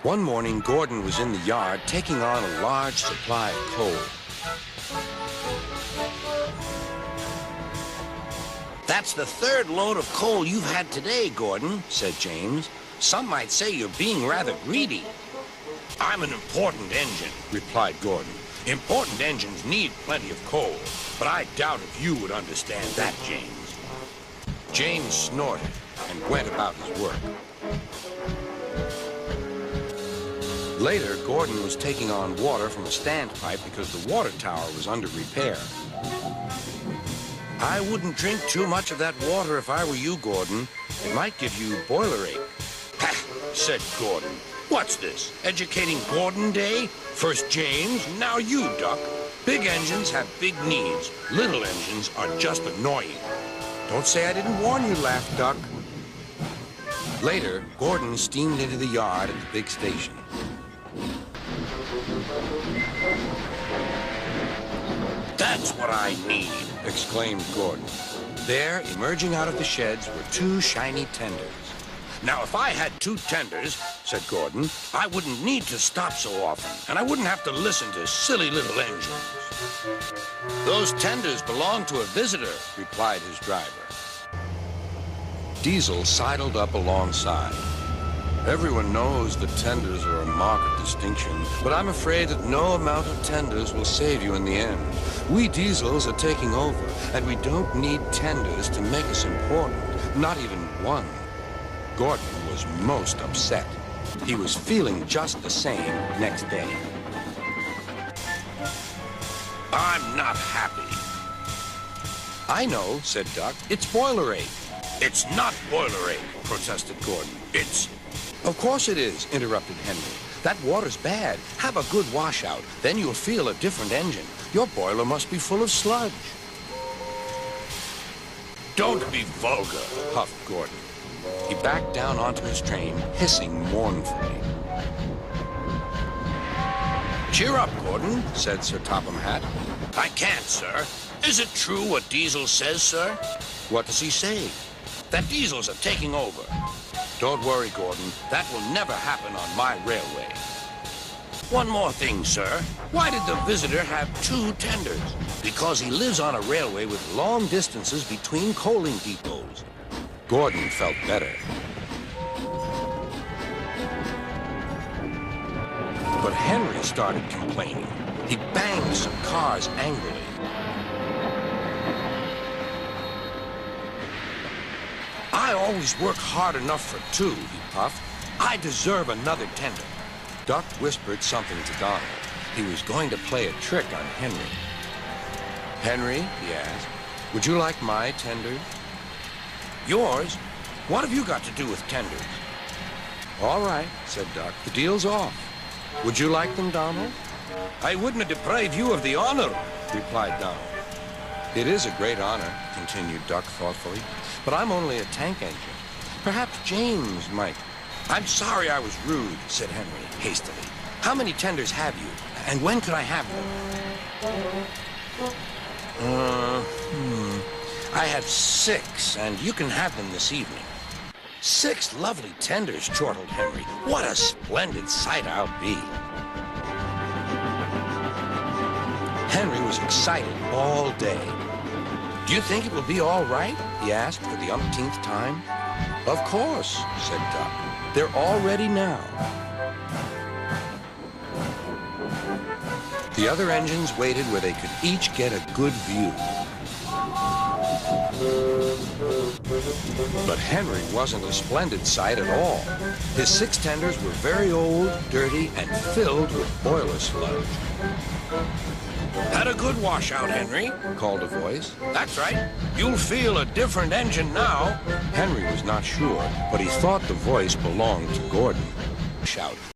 One morning, Gordon was in the yard taking on a large supply of coal. That's the third load of coal you've had today, Gordon, said James. Some might say you're being rather greedy. I'm an important engine, replied Gordon. Important engines need plenty of coal, but I doubt if you would understand that, James. James snorted and went about his work. Later, Gordon was taking on water from a standpipe because the water tower was under repair. I wouldn't drink too much of that water if I were you, Gordon. It might give you boiler ache. Ha! Said Gordon. What's this? Educating Gordon Day? First James, now you, Duck. Big engines have big needs. Little engines are just annoying. Don't say I didn't warn you, laughed Duck. Later, Gordon steamed into the yard at the big station. That's what I need, exclaimed Gordon. There, emerging out of the sheds, were two shiny tenders. Now, if I had two tenders, said Gordon, I wouldn't need to stop so often, and I wouldn't have to listen to silly little engines. Those tenders belong to a visitor, replied his driver. Diesel sidled up alongside. Everyone knows that tenders are a mark of distinction, but I'm afraid that no amount of tenders will save you in the end. We Diesels are taking over, and we don't need tenders to make us important, not even one. Gordon was most upset. He was feeling just the same next day. I'm not happy. I know, said Duck. It's boiler ache. It's not boiler ache, protested Gordon. It's... Of course it is, interrupted Henry. That water's bad. Have a good washout. Then you'll feel a different engine. Your boiler must be full of sludge. Don't be vulgar, huffed Gordon. He backed down onto his train, hissing mournfully. Cheer up, Gordon, said Sir Topham Hatt. I can't, sir. Is it true what Diesel says, sir? What does he say? That Diesels are taking over. Don't worry, Gordon. That will never happen on my railway. One more thing, sir. Why did the visitor have two tenders? Because he lives on a railway with long distances between coaling depots. Gordon felt better. But Henry started complaining. He banged some cars angrily. I always work hard enough for two, he puffed. I deserve another tender. Duck whispered something to Donald. He was going to play a trick on Henry. Henry, he asked, would you like my tenders? Yours? What have you got to do with tenders? All right, said Duck. The deal's off. Would you like them, Donald? I wouldn't deprive you of the honor, replied Donald. It is a great honor, continued Duck thoughtfully, but I'm only a tank engine. Perhaps James might. I'm sorry I was rude, said Henry hastily. How many tenders have you, and when could I have them? I have 6, and you can have them this evening. 6 lovely tenders, chortled Henry. What a splendid sight I'll be. Henry was excited all day. Do you think it will be all right? He asked for the umpteenth time. Of course, said Duck. They're all ready now. The other engines waited where they could each get a good view. But Henry wasn't a splendid sight at all. His 6 tenders were very old, dirty, and filled with boiler sludge. Had a good washout, Henry, called a voice. That's right. You'll feel a different engine now. Henry was not sure, but he thought the voice belonged to Gordon. Shout.